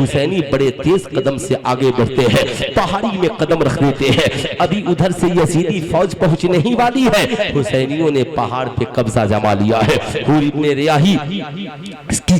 हुसैनी बड़े तेज कदम से आगे बढ़ते हैं, पहाड़ी में कदम रख देते हैं। अभी उधर से यजीदी फौज पहुंचने ही वाली है, हुसैनियों ने पहाड़ पे कब्जा जमा लिया है। हुर इब्ने रियाही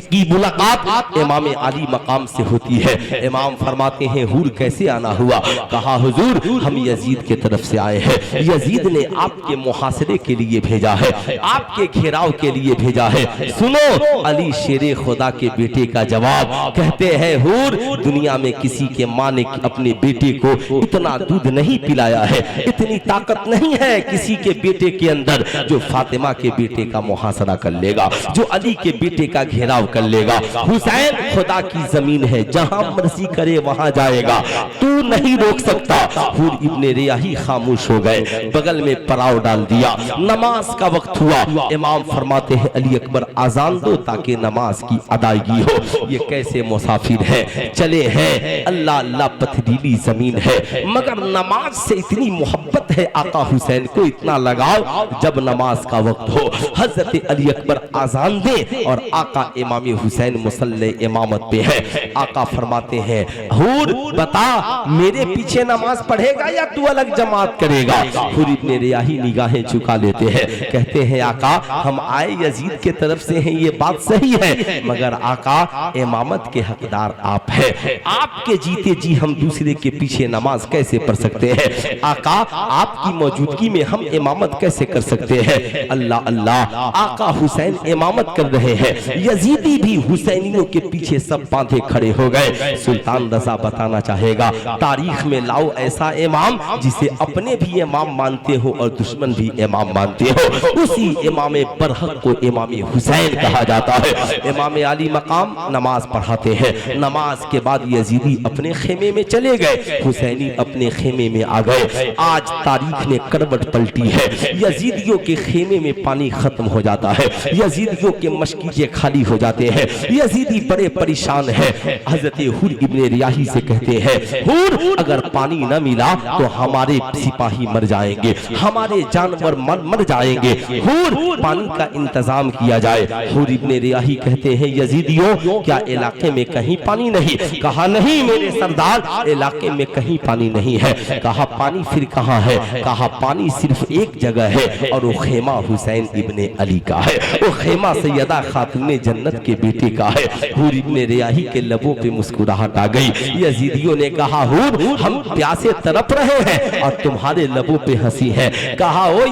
की मुलाकात इमाम अली मकाम से होती है। इमाम फरमाते हैं हुर कैसे आना हुआ? कहा हुजूर हम यजीद के तरफ से आए हैं, यजीद ने आपके मुहासरे के लिए भेजा है, आपके घेराव के लिए भेजा है। सुनो अली शेरे खुदा के बेटे का जवाब। कहते हैं हुर दुनिया में किसी के माँ ने अपने बेटे को इतना दूध नहीं पिलाया है, इतनी ताकत नहीं है किसी के बेटे के अंदर जो फातिमा के बेटे का मुहासरा कर लेगा, जो अली के बेटे का घेराव कर लेगा। हुसैन खुदा की जमीन है, जहां मर्जी करे वहां जाएगा, तू नहीं रोक सकता। हुर इब्ने रियाही खामोश हो गए, बगल में पड़ाव डाल दिया। नमाज का वक्त हुआ, इमाम फरमाते हैं अली अकबर आजान दो ताकि नमाज की अदायगी हो। ये कैसे मुसाफिर है, चले हैं, अल्लाह अल्लाह पथरीली जमीन है, मगर नमाज से इतनी मोहब्बत है आका हुसैन को, इतना लगाव जब नमाज का वक्त हो हजरत अली अकबर आजान दे और आका इमाम हुसैन मुसल्ले इमामत पे है। आका फरमाते हैं हुर बता मेरे पीछे नमाज पढ़ेगा या तू अलग जमात करेगा? हुर इब्ने रियाही निगाहें झुका लेते हैं, कहते हैं आका हम आए यजीद के तरफ से हैं, ये बात सही है, मगर आका इमामत के हकदार आप हैं, आपके जीते जी हम दूसरे के पीछे नमाज कैसे पढ़ सकते हैं? आका आपकी मौजूदगी में हम इमामत कैसे कर सकते हैं? अल्लाह अल्लाह, आका हुसैन इमामत कर रहे हैं, यजीदी भी हुसैनियों के पीछे सब बांधे खड़े हो गए। सुल्तान रजा बताना चाहेगा तारीख में लाओ ऐसा इमाम जिसे अपने भी इमाम मानते हो और दुश्मन भी इमाम मानते हो। उसी इमाम बरहक को इमाम हुसैन कहा जाता है। इमाम अली मकाम नमाज पढ़ाते हैं, नमाज के बाद यजीदी अपने खेमे में चले गए, हुसैनी अपने खेमे में आ गए। आज तारीख ने करवट पलटी है, यजीदियों के खेमे में पानी खत्म हो जाता है, यजीदियों के मशकीजे खाली हो जाते हैं, यजीदी बड़े परेशान है। हजरत हुर इब्ने रियाही से कहते हैं हुर अगर पानी न मिला तो हमारे सिपाही मर जाएंगे, हमारे जानवर मर जाएंगे, हुर पानी का इंतजाम किया जाए। हुर इब्ने रियाही कहते हैं यजीदियों क्या इलाके में कहीं पानी नहीं? कहा नहीं मेरे सरदार, इलाके में कहीं पानी नहीं है। कहा पानी फिर कहाँ है? कहा पानी सिर्फ एक जगह है और वो खेमा हुसैन इब्ने अली का है, वो खेमा सैयदा खातून जन्नत के बेटे का है। हुर इब्ने रियाही के लबों पे मुस्कुराहट आ गई। यजीदियों ने कहा हुर हम प्यासे तड़प रहे हैं और तुम्हारे लबों पे हंसी है। कहा ओ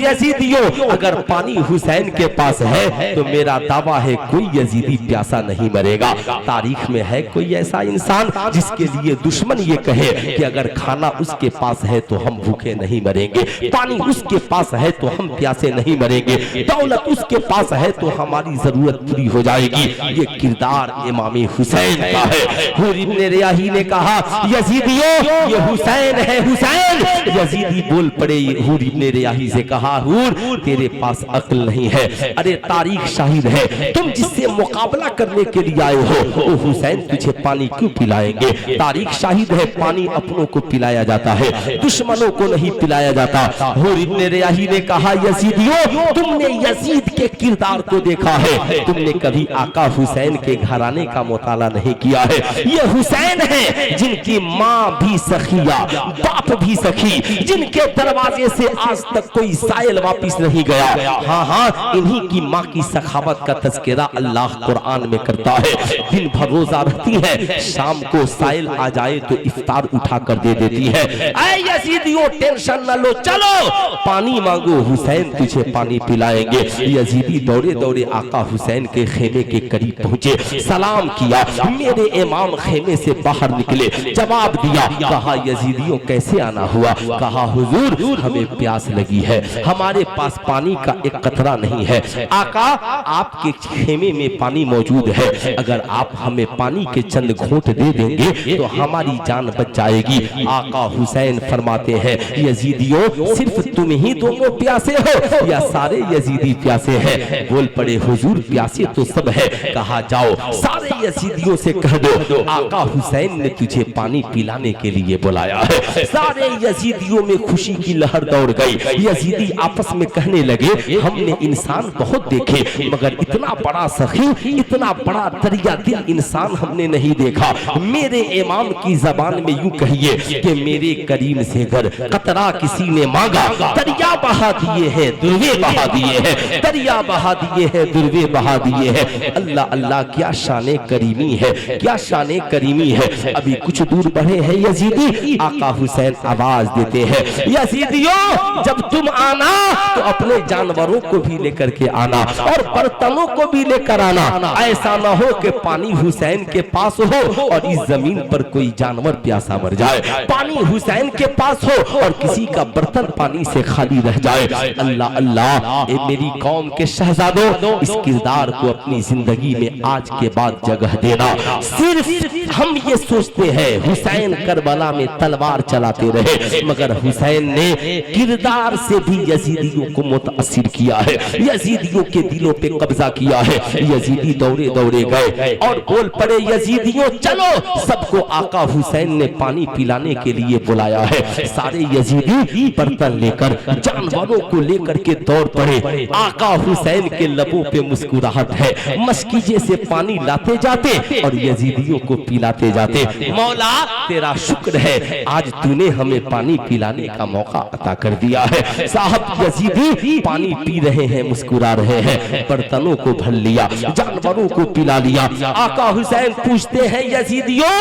यजीदियों अगर पानी हुसैन के पास है तो मेरा दावा है कोई यजीदी प्यासा नहीं मरेगा। तारीख में है कोई ऐसा इंसान जिसके लिए दुश्मन ये कहे कि अगर खाना उसके पास है तो हम भूखे नहीं मरेंगे, पानी उसके पास है तो हम प्यासे नहीं मरेंगे, दौलत उसके पास है तो हमारी जरूरत पूरी हो जाएगी। ये किरदार इमाम हुसैन का है। हुर इब्ने रियाही ने कहा यजीदियों ये हुसैन है, हुसैन। यजीदी बोल पड़े, हुर इब्ने रियाही से कहा हुर तेरे पास अक्ल नहीं है, अरे तारीख शाहिद है तुम जिससे मुकाबला करने के लिए आए हो वो हुसैन तुझे पानी क्यों पिलाएंगे? तारीख शाहिद है पानी अपनों को पिलाया जाता है, दुश्मनों को नहीं पिलाया जाता। हुर इब्ने रियाही ने कहा यजीदियों तुमने यजीद के किरदार को देखा है, तुमने कभी आका हुसैन के घराने का मुताला नहीं किया है। ये हुसैन है जिनकी माँ भी सखिया, बाप भी सखी, जिनके दरवाजे से आज तक कोई साइल वापिस नहीं गया। हाँ हाँ इन्हीं की माँ की सखावत का तज़किरा अल्लाह कुरान में करता है। दिन भर रोजा रखती है, शाम को साइल आ जाए तो इफ्तार उठा कर दे देती है। ऐ यजीदियों टेंशन न लो, चलो पानी मांगो, हुसैन तुझे पानी पिलाएंगे। यजीदी दौड़े दौड़े आका हुसैन के खेमे के करीब पहुंचे, सलाम किया, मेरे इमाम खेमे से बाहर निकले, जवाब दिया। कहा यजीदियों कैसे आना हुआ? कहा हुजूर हमें प्यास लगी है, हमारे पास पानी का एक कतरा नहीं है। आका आपके खेमे में पानी मौजूद है, अगर आप हमें पानी के चंद घूंट दे देंगे तो हमारी जान बच जाएगी। आका हुसैन फरमाते हैं, यजीदियों सिर्फ तुम ही दोनों प्यासे हो या सारे यजीदी प्यासे हैं? बोल पड़े, हुजूर प्यासे तो सब है। कहा जाओ सारे यजीदियों से कह दो आका हुसैन ने तुझे पानी पिलाने के लिए बुलाया है। सारे यजीदियों में खुशी की लहर दौड़ गई। यजीदी आपस में कहने लगे, हमने इंसान बहुत देखे मगर इतना बड़ा सखी, इतना बड़ा दरिया दिल इंसान हमने नहीं देखा। मेरे इमाम की जबान में यूं कहिए कि मेरे करीम से घर कतरा किसी ने मांगा, दरिया बहा दिए हैं, दुर्वे बहा दिए हैं, दरिया बहा दिए हैं, दुर्वे बहा दिए हैं। अल्लाह अल्लाह, क्या शाने करीमी है, क्या शाने करीमी है। अभी कुछ दूर बढ़े हैं यजीदी, आका हुसैन आवाज देते हैं, यजीदियों जब तुम आना तो अपने जानवरों को भी लेकर के आना और बर्तनों को भी लेकर आना। ऐसा ना हो कि पानी हुसैन के पास हो और इस जमीन पर कोई जानवर प्यासा मर जाए, पानी हुसैन के पास हो और किसी का बर्तन पानी से खाली रह जाए। अल्लाह अल्लाह, ए मेरी कौम के शहजादों, इस किरदार को अपनी जिंदगी में आज के बाद जगह देना। सिर्फ हम ये सोचते हैं हुसैन करबला में तलवार चलाते रहे, मगर हुसैन ने किरदार से भी यजीदियों को मुतासिर किया है, यजीदियों के दिलों पे कब्जा किया है। यजीदी दौड़े दौड़े गए और बोल पड़े, यजीदियों चलो, सबको आका हुसैन ने पानी पिलाने के लिए बुलाया है। सारे यजीदी बर्तन लेकर, जानवरों को लेकर के दौड़ पड़े। आका हुसैन के लबों पे मुस्कुराहट है, मस्कीजे से पानी लाते जाते और यजीदियों को पिलाते जाते। मौला तेरा शुक्र है, आज तूने हमें पानी पिलाने का मौका अता कर दिया है। साहब यजीदी पानी पी रहे हैं, मुस्कुरा रहे हैं, बर्तनों को भर लिया, जानवरों को पिला लिया। आका हुसैन पूछते हैं, यजीदियों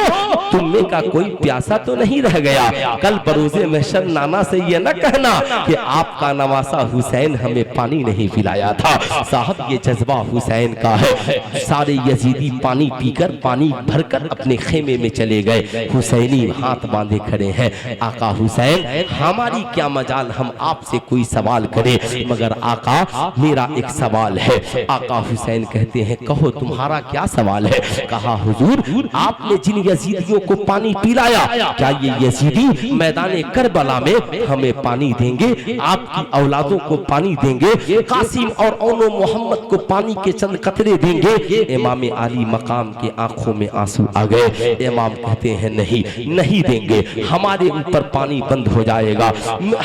तुम में का कोई प्यासा तो नहीं रह गया? कल बरोज़े महशर नाना से ये न कहना कि आपका नवासा हुसैन हमें पानी नहीं पिलाया था। साहब ये जज्बा हुसैन का है। सारे यजीदी पानी पीकर, पानी भरकर अपने खेमे में चले गए। हुसैनी हाथ बांधे खड़े हैं, आका हुसैन हमारी क्या मजाल हम आपसे कोई सवाल करें, मगर आका मेरा एक सवाल है। आका हुसैन कहते हैं, कहो तुम्हारा क्या सवाल है? कहा हुजूर आपने जिन यजीदियों को पानी पिलाया, क्या ये यजीदी मैदान करबला में हमें पानी देंगे, आपकी औलादों को पानी देंगे, कासिम और औनो मोहम्मद को पानी के चंद कतरे देंगे? इमाम आली मकाम के आंखों में आंसू आ गए। इमाम कहते हैं, नहीं नहीं देंगे, हमारे ऊपर पानी बंद हो जाएगा,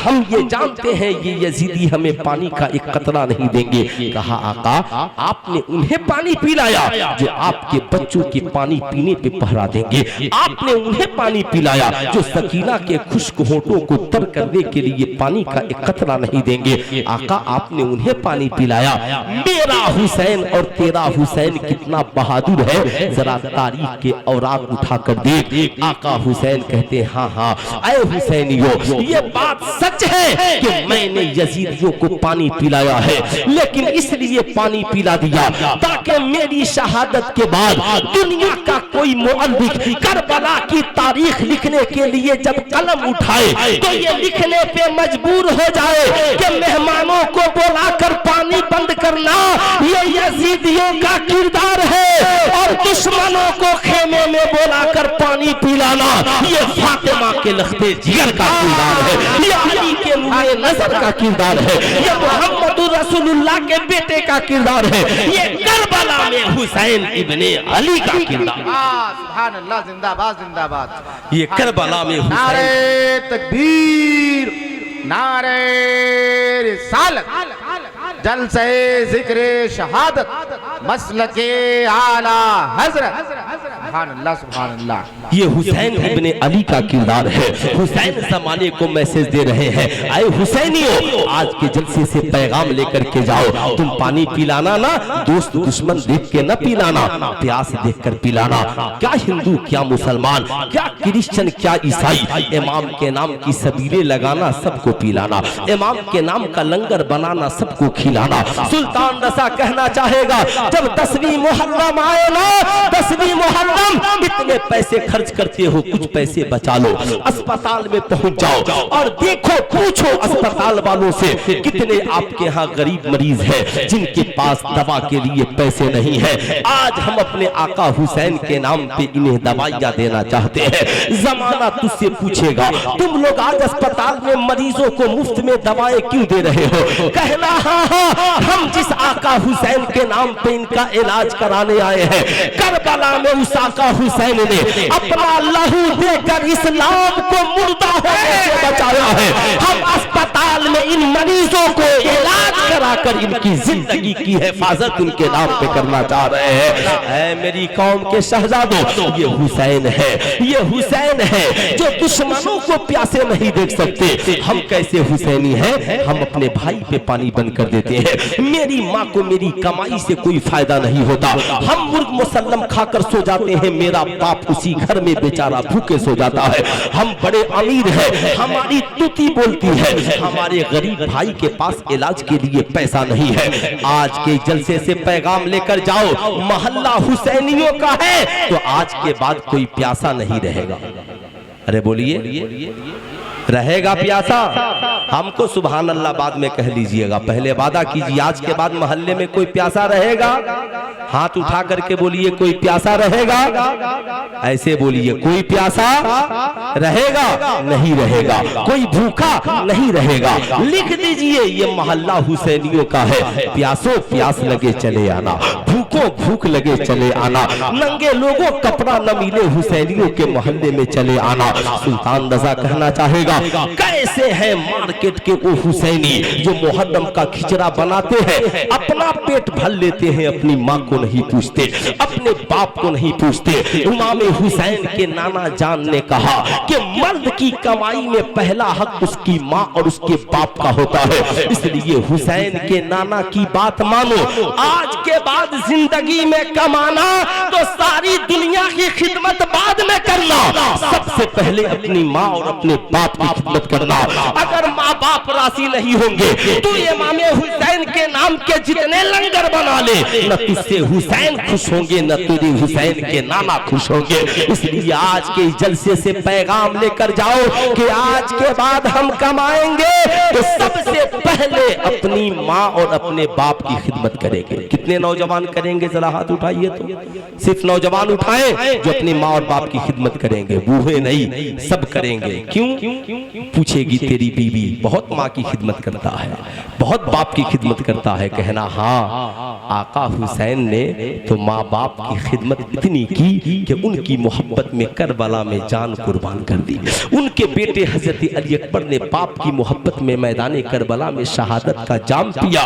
हम ये जानते हैं ये यजीदी हमें पानी का एक कतरा नहीं देंगे। कहा आका आपने उन्हें पानी पिलाया जो आपके बच्चों के पानी पीने पे पहरा देंगे, आपने उन्हें पानी पिलाया जो सकीना के खुश्क होठों को तर करने के लिए पानी का एक कतरा नहीं देंगे। आका आपने उन्हें पानी पिलाया। मेरा हुसैन और तेरा हुसैन कितना बहादुर है, जरा तारीख के औराक उठाकर देख। आका हुसैन कहते हाँ हाँ ऐ हुसैनियों, ये बात सच है कि मैंने यजीदियों को पानी पिलाया है, लेकिन इसलिए पानी पिला दिया ताकि मेरी शहादत के बाद दुनिया का कोई मुअल्लिफ करबला की तारीख लिखने के लिए जब कलम उठाए तो ये लिखने पे मजबूर हो जाए कि मेहमानों को बुलाकर पानी बंद करना ये यजीदियों का किरदार है और दुश्मनों को खेमे में बुलाकर पानी पिलाना ये फातिमा के लख्ते जिगर का किरदार है, ये अली के नूरे नजर का किरदार है, ये मोहम्मद रसूलुल्लाह के बेटे का किरदार है, ये करबला में हुसैन इब्ने अली का किरदार। सुभान अल्लाह, जिंदाबाद जिंदाबाद। ये करबला में नारे तकबीर, नारे रिसालत, जलसे जिक्र शहादत, मसलके आला हजरत। सुभान अल्लाह, सुभान अल्लाह। ये हुसैन इब्ने अली का किरदार है। हुसैन ज़माने को मैसेज दे रहे हैं, आए हुसैनियों आज के जलसे से पैगाम लेकर के जाओ, तुम पानी पिलाना ना, दोस्त दुश्मन देख के न पिलाना, प्यास देख कर पिलाना। क्या हिंदू, क्या मुसलमान, क्या क्रिश्चियन, क्या ईसाई, इमाम के नाम की सबीले लगाना, सबको पिलाना, इमाम के नाम का लंगर बनाना, सबको खिलाना। सुल्तान रसा कहना चाहेगा, जब 10वीं मुहर्रम आए ना, 10वीं मुहर्रम इतने पैसे खर्च करते हो, कुछ पैसे बचा लो, अस्पताल में पहुंच जाओ और देखो, पूछो अस्पताल वालों से कितने आपके यहाँ गरीब मरीज है जिनके पास दवा के लिए पैसे नहीं है। आज हम अपने आका हुसैन के नाम पे इन्हें दवाइयाँ देना चाहते हैं। जमाना तुझसे पूछेगा, तुम लोग आज अस्पताल में मरीजों को मुफ्त में दवाएं क्यों दे रहे हो? कहना हाँ हाँ, हम जिस आका हुसैन के नाम पे इनका इलाज कराने आए हैं, करबला में उस आका हुसैन ने अपना लहू देकर इस्लाम को मुर्दा होने से बचाया है। हम अस्पताल में इन मरीजों को इलाज कराकर इनकी जिंदगी की हिफाजत उनके नाम पे करना चाह रहे हैं। ऐ मेरी कौम के शहजादों, ये हुसैन है, ये हुसैन है जो दुश्मनों को प्यासे नहीं देख सकते। हम कैसे हुसैनी हैं? हम अपने भाई पे पानी बंद कर देते हैं। मेरी माँ को मेरी कमाई से कोई फायदा नहीं होता, हम मुर्ग मुसल्लम खाकर सो जाते हैं, मेरा बाप उसी घर में बेचारा भूखे सो जाता है। हम बड़े अमीर हैं, हमारी तुती बोलती है, हमारे गरीब भाई के पास इलाज के लिए पैसा नहीं है। आज के जलसे से पैगाम लेकर जाओ, मोहल्ला हुसैनियों का है तो आज के बाद कोई प्यासा नहीं रहेगा। अरे बोलिए, रहेगा प्यासा? हमको सुभान अल्लाह बाद में कह लीजिएगा, पहले वादा कीजिए आज के बाद मोहल्ले में कोई प्यासा रहेगा? हाथ उठा करके बोलिए, कोई प्यासा रहेगा? ऐसे बोलिए, कोई प्यासा रहेगा? नहीं रहेगा। कोई भूखा नहीं रहेगा। लिख दीजिए, ये मोहल्ला हुसैनियों का है। प्यासो प्यास लगे चले आना, भूखो भूख लगे चले आना, नंगे लोगों कपड़ा न मिले हुसैनियों के मोहल्ले में चले आना। सुल्तान रजा कहना चाहेगा, कैसे हैं मार्केट के वो हुसैनी जो मुहर्रम का खिचड़ा बनाते हैं, अपना पेट भर लेते हैं, अपनी माँ को नहीं पूछते, अपने बाप को नहीं पूछते। इमाम हुसैन के नाना जान ने कहा कि मर्द की कमाई में पहला हक उसकी माँ और उसके बाप का होता है, इसलिए हुसैन के नाना की बात मानो। आज के बाद जिंदगी में कमाना तो सारी दुनिया की खिदमत बाद में करना, सबसे पहले अपनी माँ और अपने बाप की खिदमत करना। अगर माँ बाप राशि नहीं होंगे तो इमाम हुसैन के नाम के जितने लंगर बना ले, न तुझसे हुसैन खुश होंगे, न तुझे हुसैन के नाना खुश होंगे। इसलिए आज के जलसे से पैगाम लेकर जाओ कि आज के बाद हम कमाएंगे तो सबसे पहले अपनी माँ और अपने बाप की खिदमत करेंगे। कितने नौजवान करेंगे? जरा हाथ उठाइए तो। सिर्फ नौजवान उठाएं जो अपनी माँ और बाप की खिदमत करेंगे, बूढ़े नहीं, सब करेंगे। क्यों? पूछेगी तेरी बीवी, बहुत माँ की खिदमत करता है, बहुत बाप की खिदमत करता है। कहना हाँ, आका हुसैन ने तो माँ बाप की खिदमत इतनी की कि उनकी मोहब्बत में करबला में जान कुर्बान कर दी। उनके बेटे हजरत अली अकबर ने बाप की मोहब्बत में मैदान करबला में शहादत का जाम पिया।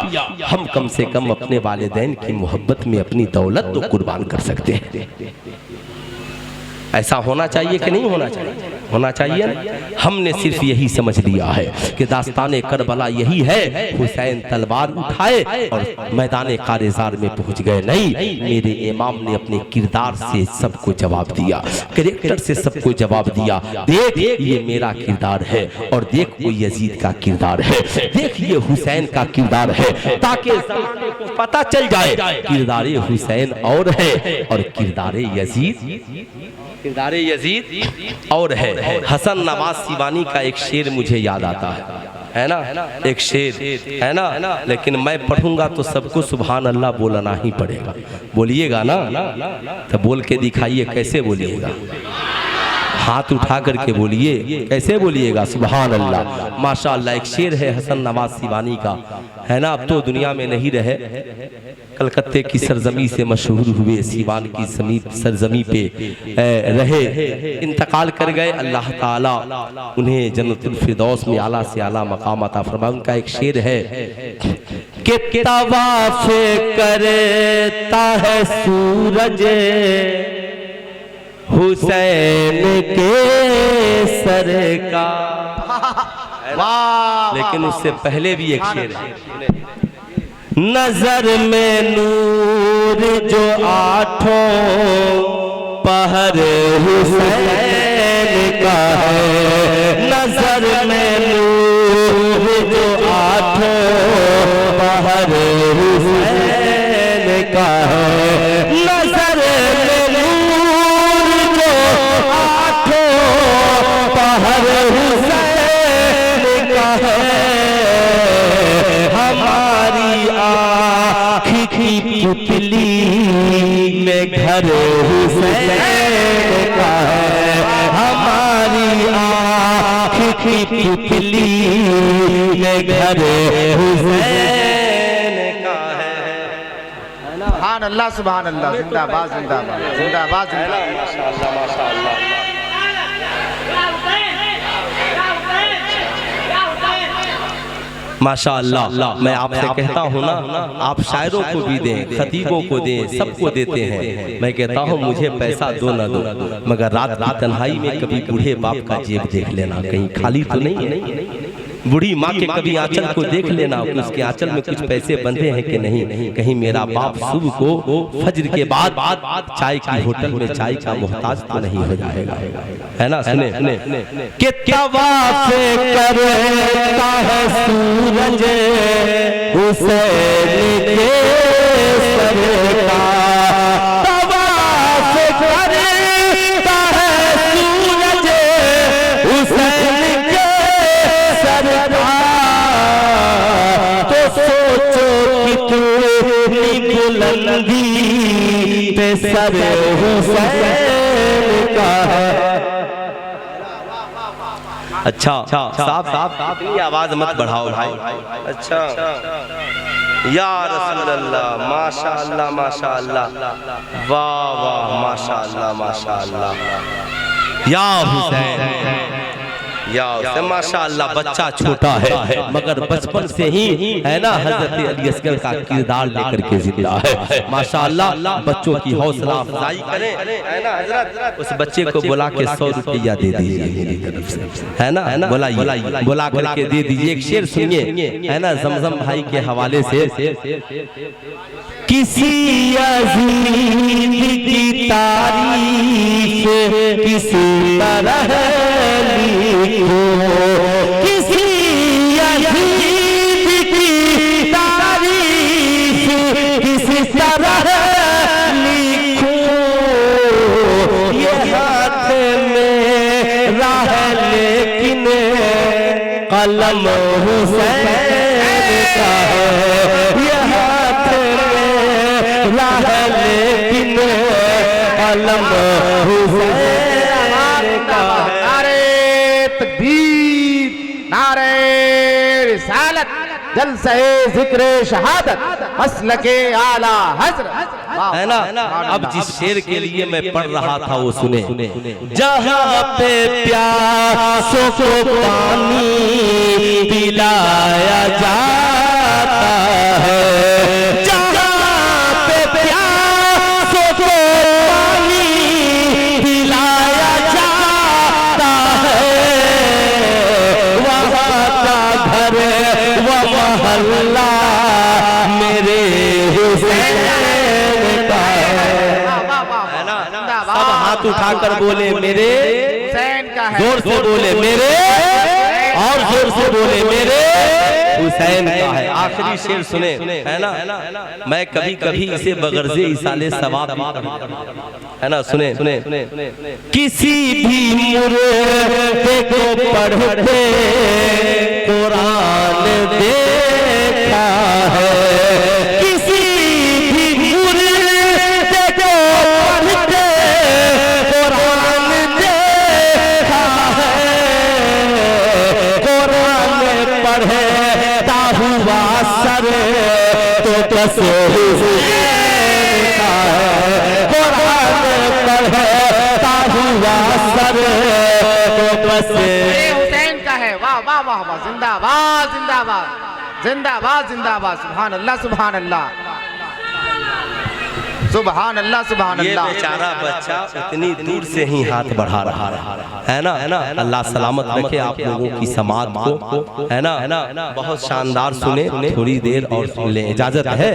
हम कम से कम अपने वालिदैन की मोहब्बत में अपनी दौलत तो कुर्बान कर सकते हैं। ऐसा होना चाहिए कि नहीं होना चाहिए? होना चाहिए ना। हमने सिर्फ यही समझ लिया है कि दास्तान करबला यही है, हुसैन तलवार उठाए और मैदान कारेजार में पहुंच गए। नहीं, मेरे इमाम ने अपने किरदार से सबको जवाब दिया, कैरेक्टर से सबको जवाब दिया। देख ये मेरा किरदार है और देख वो यजीद का किरदार है, देख ये हुसैन का किरदार है, ताकि ज़माने को पता चल जाए किरदार हुसैन और है और किरदार यजीद और है। हसन नवाज सिवानी का एक शेर मुझे याद आता है ना, एक शेर है ना, लेकिन मैं पढ़ूंगा तो सबको सुभान अल्लाह बोलना ही पड़ेगा। बोलिएगा ना? तो बोल के दिखाइए, कैसे बोलिएगा? हाथ उठा करके बोलिए, कैसे बोलिएगा? सुभान अल्लाह। माशाअल्लाह। एक शेर है हसन नवाज सिवानी का, है ना, अब तो दुनिया में नहीं रहे, कलकत्ते की सरजमी से मशहूर हुए, सीवान की सरजमी पे रहे, इंतकाल कर गए। अल्लाह ताला उन्हें जन्नतुल फिरदौस में आला से आला मकाम अता फरमाए। उनका एक शेर है कि तवाफ करता है सूरज हुसैन के सर का। लेकिन उससे पहले भी एक शेर है, नजर में नूर जो आठों पहर हुसैन का है, नजर में नूर जो आठों पहर हुसैन का है, नजर में नूर जो तितली ये घर हुसैन का है। सुभान अल्लाह सुभान अल्लाह, जिंदाबाद जिंदाबाद जिंदाबाद जिंदाबाद। माशाअल्लाह माशाअल्लाह। माशाअल्लाह, मैं आपसे कहता हूँ ना, आप शायरों को भी दें, खतीबों को दें, सबको देते हैं। मैं कहता हूँ मुझे पैसा दो ना दो, मगर रात रात तन्हाई में कभी बूढ़े बाप का जेब देख लेना, कहीं खाली तो नहीं है। बूढ़ी माँ के कभी आंचल को देख लेना, उसके आंचल में कुछ पैसे बंधे हैं कि नहीं, कहीं मेरा बाप सुबह को फज्र के बाद चाय की होटल में चाय का मोहताज तो नहीं हो जाएगा, है ना। सुने कि तवाफ करता है सूरज हुसैन के सर का, तवाफ करता है सूरज हुसैन के सर का, तो सोचो कितनी बुलंदी पे सर हुसैन का है। अच्छा साहब इतनी आवाज मत बढ़ाओ भाई। अच्छा या रसूल अल्लाह, माशाअल्लाह माशाअल्लाह, वाह वाह माशाअल्लाह माशाअल्लाह, या हुसैन या हुसैन माशाअल्लाह। बच्चा छोटा है मगर बचपन से ही है ना हजरत अली असगर का किरदार लेकर के जिंदा है। माशाअल्लाह बच्चों की हौसला अफजाई करें, है ना हजरत। उस बच्चे को बुला के 100 रुपया दे दीजिए मेरी तरफ से, है ना, बुलाइए, बुला करके दे दीजिए। एक शेर सुनिए, है ना, जमजम भाई के हवाले से। किसी अजीज की तारीफ किसी तरह लिखो, किसी अजीज की तारीफ किसी तरह लिखो, ये हाथ में राह लेकिन कलम हुसैन का है, ये हाथ में राह लेकिन कलम हुसैन का है। नारे तकबीर, नारे रिसालत, जलसे जिक्रे शहादत, मसलके आला हज़रत, है ना। अब जिस शेर के लिए मैं पढ़ रहा था वो सुने। जहाँ पे प्यासों को पानी पिलाया जाता है, जहाँ पे प्यासों को पानी पिलाया जाता है, वहाँ का घर व मोहल्ला मेरे हुसैन का है। सब हाथ उठाकर बोले मेरे हुसैन का है, जोर से बोले मेरे, और जोर से बोले मेरे हुसैन का है। आखिरी शेर सुने, है ना। मैं कभी कभी इसे बगर्जे इसाले सवाब, है ना, सुने। किसी भी मुर्दे को पढ़ते कुरान देखा है, किसी भी मुर्दे को पढ़ते कुरान देखा है, कुरान पढ़ता हुआ सर तो बस हुसैन का है, कुरान पढ़ता हुआ सर तो बस हुसैन का है। वाह वाह वाह वाह, जिंदाबाद जिंदाबाद जिंदाबाद जिंदाबाद। सुभान अल्लाह सुभान अल्लाह सुभान अल्लाह सुभान अल्लाह। ये बेचारा बच्चा इतनी दूर से ही हाथ बढ़ा रहा है ना। अल्लाह सलामत रखे आप लोगों की समाज को, है ना। बहुत शानदार सुने, थोड़ी देर और सुन ले, इजाजत है।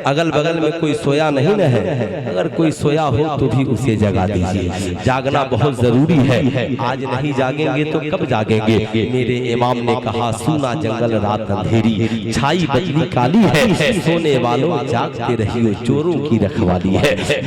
अगल बगल में कोई सोया नहीं न है, अगर कोई सोया हो तो भी उसे जगा दीजिए। जागना बहुत जरूरी है, आज नहीं जागेंगे तो कब जागेंगे। मेरे इमाम ने कहा सूना जंगल रात अंधेरी, छाई बदली काली है, सोने वालों जागते रहियो चोरों की रखवाली है।